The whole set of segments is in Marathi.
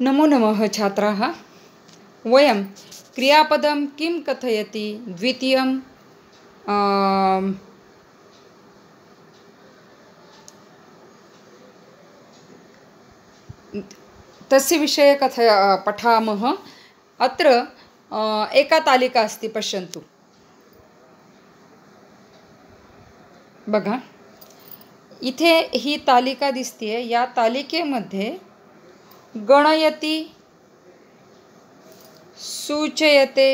नमो नमः छात्राः। वयं क्रियापदं किं कथयति द्वितीयं तस्य विषये पठामः। अत्र एका तालिका अस्ति, पश्यन्तु। बघा, इथे ही तालिका दिसते। या तालिकेमध्ये गणयति, सूचयते,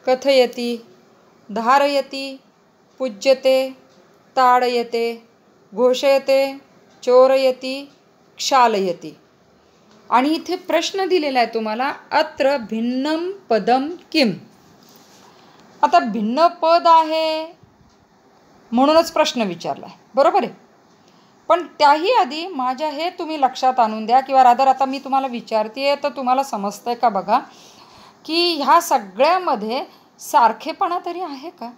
कथयति, धारयति, पूज्यते, ताडयते, घोषयते, चोरयति, क्षालयति। आणि इथे प्रश्न दिलेला आहे तुम्हाला, अत्र भिन्नं पदं किम। आता भिन्न पद आहे म्हणूनच प्रश्न विचारला आहे, बरोबर आहे। पण त्याही आधी माझ्या हे तुम्ही लक्षात आणून द्या, किंवा रादर आता मी तुम्हाला विचारते तर तुम्हाला समजतंय का बघा, की ह्या सगळ्यामध्ये सारखेपणा तरी आहे का?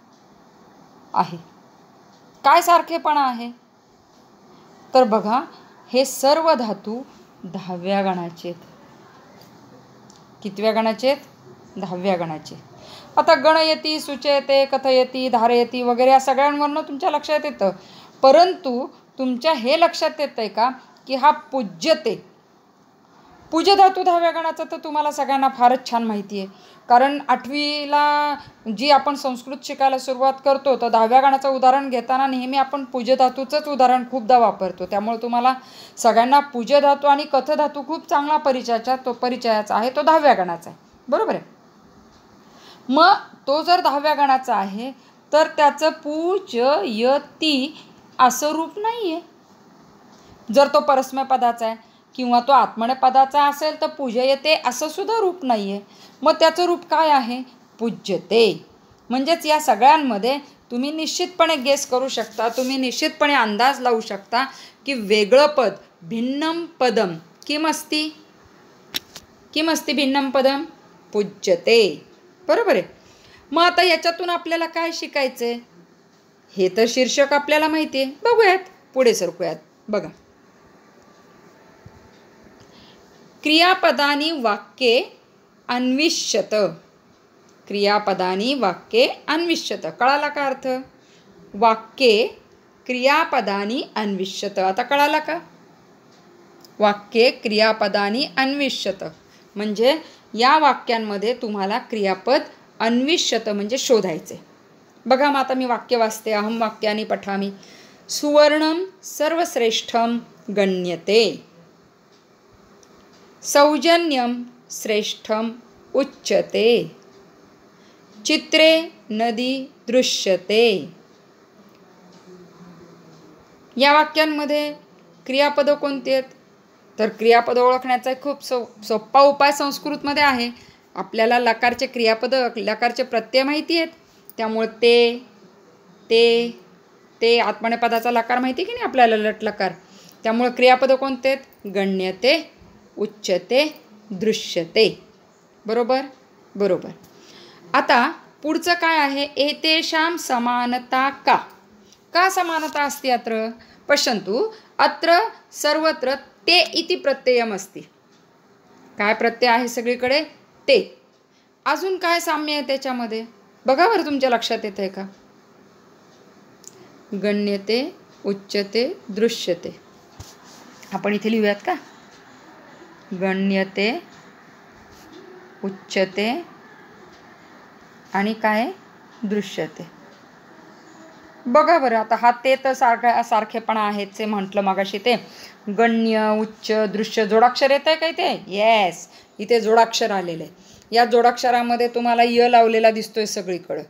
आहे। काय सारखेपणा आहे? तर बघा, हे सर्व धातू 10व्या गणाचे आहेत। कितव्या गणाचे आहेत? 10व्या गणाचे। आता गणयति, सूचयते, कथयति, धारयति वगैरे या सगळ्यांवरनं तुमच्या लक्षात येतं, परंतु तुमच्या हे लक्षात येतंय का की हा पूज्यते, पूज्य धातू 10व्या गणाचा तर तुम्हाला सगळ्यांना फारच छान माहिती आहे। कारण 8वीला जी आपण संस्कृत शिकायला सुरुवात करतो तर 10व्या गणाचं उदाहरण घेताना नेहमी आपण पूज्य धातूचंच उदाहरण खूपदा वापरतो। त्यामुळे तुम्हाला सगळ्यांना पूज्य धातू आणि कथ धातू खूप चांगला परिचयाचा आहे, तो 10व्या गणाचा आहे, बरोबर आहे। मग तो जर 10व्या गणाचा आहे तर त्याचं पूजयति असं रूप नाही आहे। जर तो परस्मय पदाचा आहे किंवा तो आत्मनेय पदाचा असेल तर पूजयते असं सुद्धा रूप नाही आहे। मग त्याचं रूप काय आहे? पूज्यते। म्हणजेच या सगळ्यांमध्ये तुम्ही निश्चितपणे गेस करू शकता, तुम्ही निश्चितपणे अंदाज लावू शकता की वेगळं पद, भिन्नं पदम किम अस्ति? किम अस्ति भिन्नं पदम? पूज्यते, बरोबर आहे। मग आता याच्यातून आपल्याला काय शिकायचं आहे हे तर शीर्षक आपल्याला माहिती आहे, बघूयात, पुढे सरकूयात। बघा, क्रियापदानी वाक्ये अन्विष्यत। क्रियापदानी वाक्ये अन्विष्यत, कळाला का अर्थ? वाक्ये क्रियापदानी अन्विष्यत, आता कळाला का? वाक्ये क्रियापदानी अन्विष्यत म्हणजे या वाक्यांमध्ये तुम्हाला क्रियापद अन्विष्यत म्हणजे शोधायचे। बघा, मग आता मी वाक्य वाचते। अहम वाक्यानि पठामि। सुवर्णम सर्वश्रेष्ठम गण्यते, सौजन्यम श्रेष्ठम उच्यते, चित्रे नदी दृश्यते। या वाक्यांमध्ये क्रियापद कोणती आहेत? तर क्रियापद ओळखण्याचा खूप सोपा उपाय संस्कृतमध्ये आहे। आपल्याला लकारचे क्रियापद, लकारचे प्रत्यय माहिती आहेत, त्यामुळे ते आत्मनेय पदाचा लकार माहिती की नाही आपल्याला, लट लकार। त्यामुळे क्रियापद कोणते आहेत? गण्यते, उच्यते, दृश्यते, बरोबर बरोबर। आता पुढचं काय आहे? एतेषां समानता का? का समानता अस्ति अत्र? पश्यन्तु, अत्र सर्वत्र ते इति प्रत्ययम अस्ति। काय प्रत्यय आहे सगळीकडे? ते। अजून काय साम्य आहे त्याच्यामध्ये? बघा बरं, तुमच्या लक्षात येतंय का? गण्यते, उच्यते, दृश्यते। आपण इथे लिहूयात का? गण्यते, उच्यते आणि काय? दृश्यते। बघा बरं, आता हा ते तर सारखेपणा आहेच आहे म्हटलं मगाशी। ते गण्य, उच्च, दृश्य जोडाक्षर येत आहे का इथे? येस, इथे जोडाक्षर आलेलं आहे। या जोडाक्षरामध्ये तुम्हाला य लावलेला दिसतोय सगळीकडं।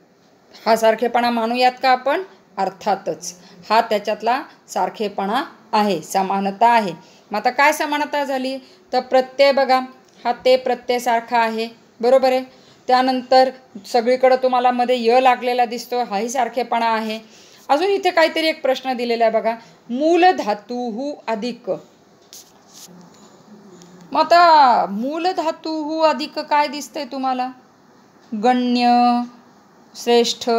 हा सारखेपणा मानूयात का आपण? अर्थातच हा त्याच्यातला सारखेपणा आहे, समानता आहे। मग आता काय समानता झाली? तर प्रत्यय बघा, हा ते प्रत्यय सारखा आहे, बरोबर आहे। त्यानंतर सगळीकडं तुम्हाला मध्ये य लागलेला दिसतो, हाही सारखेपणा आहे। अजून इथे काहीतरी एक प्रश्न दिलेला आहे बघा, मूल धातुहु अधिक। मग आता मूल धातुहु अधिक काय दिसतंय तुम्हाला? गण्य, श्रेष्ठ,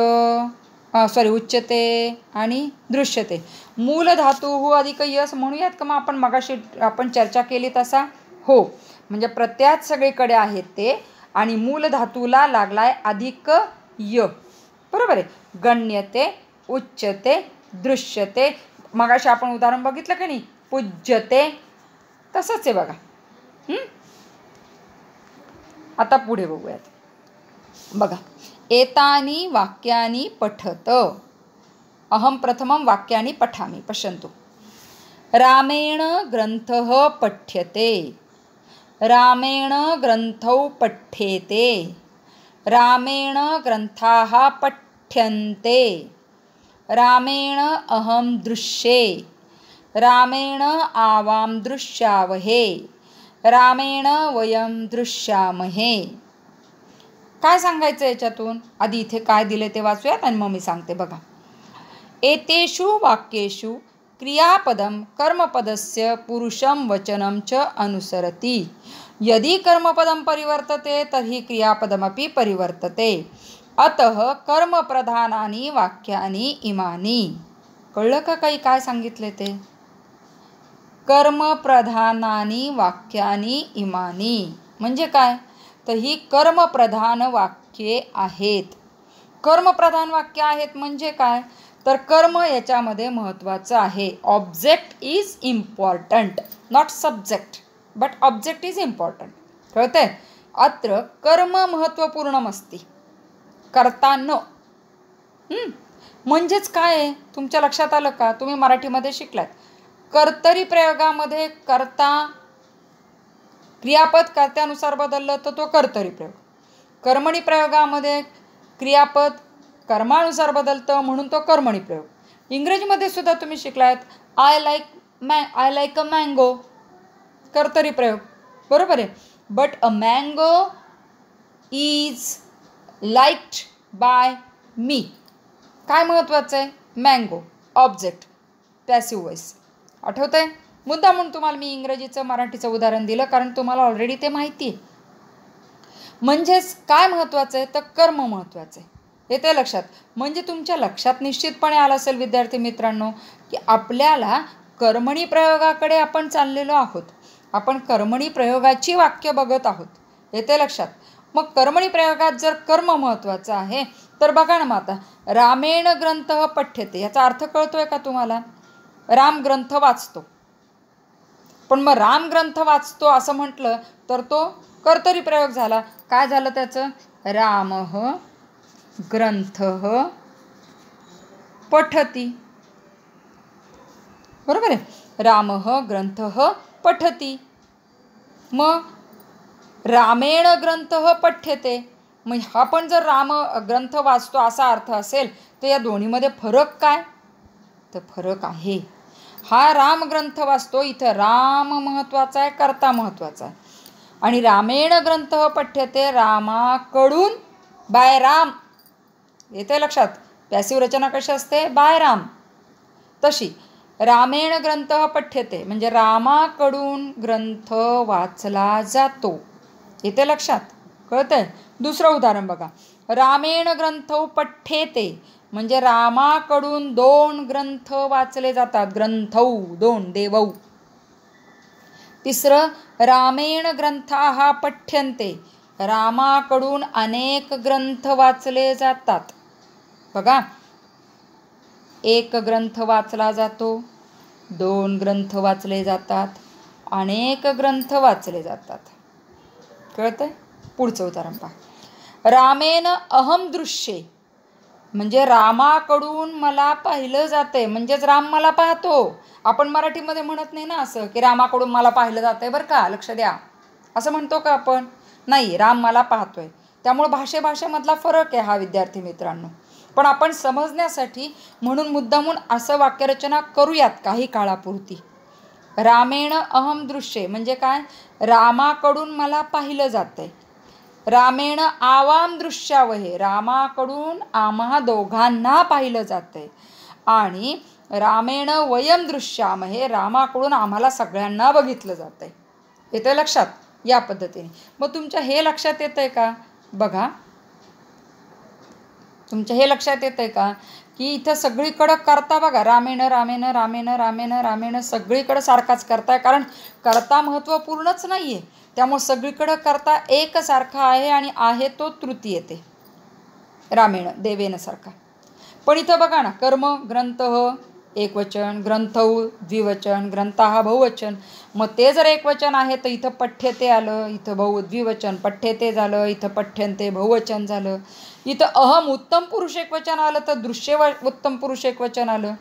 उच्यते आणि दृश्यते। मूल धातुहु अधिक यस म्हणूयात का? मग आपण मगाशी चर्चा केली तसा हो, म्हणजे प्रत्यात सगळीकडे आहेत ते आणि मूल धातूला लागलाय अधिक य. बरोबर आहे. गण्यते, उच्यते, दृश्यते. मगाशी आपण उदाहरण बघितलं का नाही, पूज्यते, तसंच आहे बघा. आता पुढे बघूयात. बघा, एतानी वाक्यानि पठत. अहम प्रथमं वाक्यानि पठामि. पश्यन्तु. रामेण ग्रंथः पठ्यते. रामेण ग्रंथौ पठ्येते. रामेण ग्रंथाः पठ्यन्ते. रामेण अहं दृश्ये. रामेण आवां दृश्यावहे. रामेण वयं दृश्यामहे. काय सांगायचं याच्यातून? आधी इथे काय दिले ते वाचूयात आणि मग मी सांगते. बघा, एतेषु वाक्येषु क्रियापदं कर्मपदस्य पुरुषं वचनं च अनुसरति. यदि कर्मपदं परिवर्तते तर्हि क्रियापदमपि परिवर्तते. अतः कर्मप्रधानानि वाक्यानि इमानि. कळलं का काही काय सांगितले ते? कर्मप्रधानानि वाक्यानि इमानि म्हणजे काय? तर ही कर्मप्रधान वाक्ये आहेत. कर्मप्रधान वाक्य आहेत म्हणजे काय? तर कर्म याच्यामध्ये महत्त्वाचं आहे. Object is important, not subject, but object is important. कळतंय? अत्र कर्म महत्त्वपूर्णमस्ति कर्ता न. म्हणजेच काय आहे? तुमच्या लक्षात आलं का? तुम्ही मराठीमध्ये शिकलात. कर्तरी प्रयोगामध्ये कर्ता क्रियापद कर्त्यानुसार बदललं तर तो कर्तरी प्रयोग. कर्मणी प्रयोगामध्ये क्रियापद कर्मानुसार बदलतं म्हणून तो कर्मणी प्रयोग. इंग्रजीमध्ये सुद्धा तुम्ही शिकलात. आय लाईक अ मँगो, कर्तरी प्रयोग. बरोबर आहे. But a mango is liked by me. काय महत्त्वाचं आहे? Mango object, passive voice. आठवतंय? मुद्दा म्हणून तुम्हाला मी इंग्रजीचं मराठीचं उदाहरण दिलं कारण तुम्हाला ऑलरेडी ते माहिती आहे. म्हणजेच काय महत्त्वाचं आहे? तर कर्म महत्त्वाचं आहे. येते लक्षात? म्हणजे तुमच्या लक्षात निश्चितपणे आलं असेल विद्यार्थी मित्रांनो की आपल्याला कर्मणी प्रयोगाकडे आपण चाललेलो आहोत. आपण कर्मणी प्रयोगाची वाक्य बघत आहोत. येते लक्षात? मग कर्मणी प्रयोगात जर कर्म महत्त्वाचं आहे तर बघा ना, मग आता रामेण ग्रंथः पठ्यते याचा अर्थ कळतोय का तुम्हाला? राम ग्रंथ वाचतो. पण मग राम ग्रंथ वाचतो असं म्हटलं तर तो कर्तरी प्रयोग झाला. काय झालं त्याचं? रामः ग्रंथः पठति. बरोबर आहे. रामः ग्रंथः पठति. मग रामेण ग्रंथः पठ्यते. मग हा पण जर राम ग्रंथ वाचतो असा अर्थ असेल तर या दोन्हीमध्ये फरक काय? तर फरक आहे. हा राम ग्रंथ वाचतो, इथं राम महत्त्वाचा आहे, कर्ता महत्त्वाचा आहे. आणि रामेण ग्रंथः पठ्यते, रामाकडून बाय राम. येते लक्षात? पॅसिव्ह रचना कशी असते? बाय राम. तशी रामेण ग्रंथः पठ्यते म्हणजे रामाकडून ग्रंथ वाचला जातो. येते लक्षात? कळतंय? दुसरं उदाहरण बघा. रामेण ग्रंथौ पठ्येते म्हणजे रामाकडून 2 ग्रंथ वाचले जातात. ग्रंथौ 2 देवौ. तिसरं रामेण ग्रंथाः पठ्यन्ते रामाकडून अनेक ग्रंथ वाचले जातात. बघा, 1 ग्रंथ वाचला जातो, 2 ग्रंथ वाचले जातात, अनेक ग्रंथ वाचले जातात. कळतंय? पुढचं उदाहरण पहा. रामेण अहम दृश्ये म्हणजे रामाकडून मला पाहिलं जाते. म्हणजेच राम मला पाहतो. आपण मराठीमध्ये म्हणत नाही ना असं की रामाकडून मला पाहिलं जातंय बरं का, लक्ष द्या, असं म्हणतो का आपण? नाही, राम मला पाहतोय. त्यामुळे भाषेमधला फरक आहे हा विद्यार्थी मित्रांनो. पण आपण समजण्यासाठी म्हणून मुद्दामून असं वाक्यरचना करूयात काही काळापुरती. रामेण अहम दृश्ये म्हणजे काय? रामाकडून मला पाहिलं जातंय. रामेण आवाम दृश्यावहे रामाकडून आम्हा दोघांना पाहिलं जातंय. आणि रामेण वयम दृश्यामहे रामाकडून आम्हाला सगळ्यांना बघितलं जातंय. येते लक्षात? या पद्धतीने. मग तुमच्या हे लक्षात येतंय का? बघा, तुमच्या हे लक्षात येतं आहे का की इथं सगळीकडं करता बघा, रामेण रामेण रामेण रामेण रामेण सगळीकडं सारखाच करताय, कारण करता महत्त्वपूर्णच नाही आहे, त्यामुळे सगळीकडं करता एकसारखा आहे आणि आहे तो तृतीय येते रामेण देवेनसारखा. पण इथं बघा ना, कर्म ग्रंथ एकवचन, ग्रंथौ द्विवचन, ग्रंथाः बहुवचन. मग ते जर एकवचन आहे तर इथं पठ्यते आलं, इथं द्विवचन पठ्यते झालं, इथं पठ्यन्ते बहुवचन झालं. इथं अहम उत्तम पुरुष एकवचन आलं तर दृश्य उत्तम पुरुष एकवचन आलं.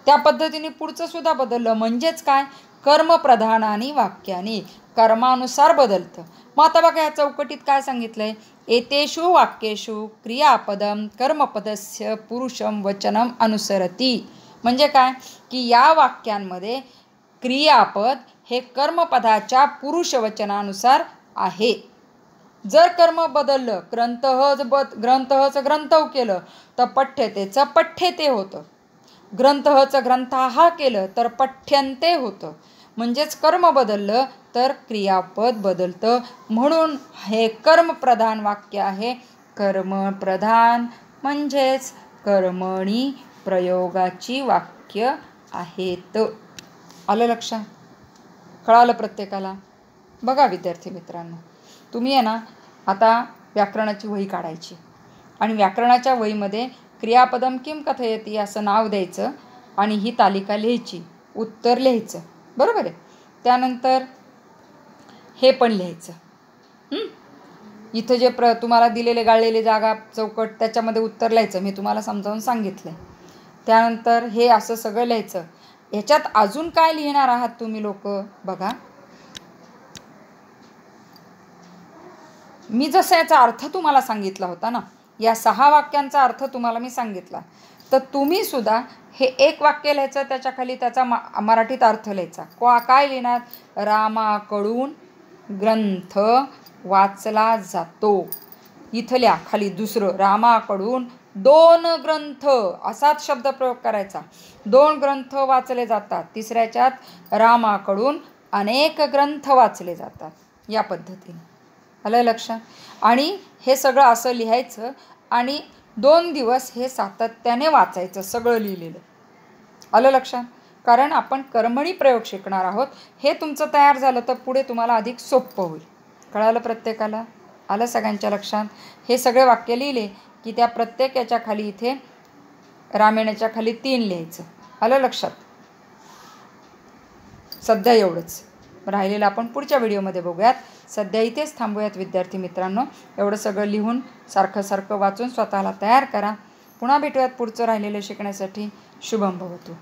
त्या पद्धतीने पुढचं सुद्धा बदललं. म्हणजेच काय, कर्मप्रधानानी वाक्यानी, कर्मानुसार बदलतं. मग आता बघा या चौकटीत काय सांगितलंय, एतेषु वाक्येषु क्रियापदम कर्मपदस्य पुरुषम वचनम अनुसरती. म्हणजे काय की या वाक्यांमध्ये क्रियापद हे कर्मपदाच्या पुरुषवचनानुसार आहे. जर कर्म बदललं, ग्रंथचं ग्रंथौ केलं तर पठ्यतेचं पठ्यते होतं, ग्रंथचं ग्रंथाः केलं तर पठ्यन्ते होतं. म्हणजेच कर्म बदललं तर क्रियापद बदलतं. म्हणून हे कर्मप्रधान वाक्य आहे. कर्मप्रधान म्हणजेच कर्मणी प्रयोगाची वाक्य आहेत. आलं लक्षात? कळालं प्रत्येकाला? बघा विद्यार्थी मित्रांनो, तुम्ही आहे ना आता व्याकरणाची वही काढायची आणि व्याकरणाच्या वहीमध्ये क्रियापदम किम कथयती असं नाव द्यायचं आणि ही तालिका लिहायची, उत्तर लिहायचं, बरोबर आहे. त्यानंतर हे पण लिहायचं. इथं जे तुम्हाला दिलेले गाळलेले जागा चौकट त्याच्यामध्ये उत्तर लिहायचं, मी तुम्हाला समजावून सांगितलं. त्यानंतर हे असं सगळं लिहायचं. ह्याच्यात अजून काय लिहिणार आहात तुम्ही लोक बघा, मी जसं याचा अर्थ तुम्हाला सांगितला होता ना, या 6 वाक्यांचा अर्थ तुम्हाला मी सांगितला, तर तुम्ही सुद्धा हे एक वाक्य लिहायचं, त्याच्या खाली त्याचा मराठीत अर्थ लिहायचा. काय लिहिणार, रामाकडून ग्रंथ वाचला जातो. इथं लिहा खाली दुसरं, रामाकडून 2 ग्रंथ असाच शब्द प्रयोग करायचा. 2 ग्रंथ वाचले जातात. तिसऱ्याच्यात रामाकडून अनेक ग्रंथ वाचले जातात. या पद्धतीने आलं लक्षात? आणि हे सगळं असं लिहायचं आणि 2 दिवस हे सातत्याने वाचायचं सगळं लिहिलेलं. आलं लक्षात? कारण आपण कर्मणी प्रयोग शिकणार आहोत. हे तुमचं तयार झालं तर पुढे तुम्हाला अधिक सोपं होईल. कळालं प्रत्येकाला? आलं सगळ्यांच्या लक्षात? हे सगळे वाक्य लिहिले की त्या प्रत्येक याच्या खाली इथे रामेणाच्या खाली 3 लिहायचं. आलं लक्षात? सध्या एवढंच राहिलेलं आपण पुढच्या व्हिडिओमध्ये बघूयात. सध्या इथेच थांबूयात विद्यार्थी मित्रांनो. एवढं सगळं लिहून सारखं वाचून स्वतःला तयार करा. पुन्हा भेटूयात पुढचं राहिलेलं शिकण्यासाठी. शुभम भवतु.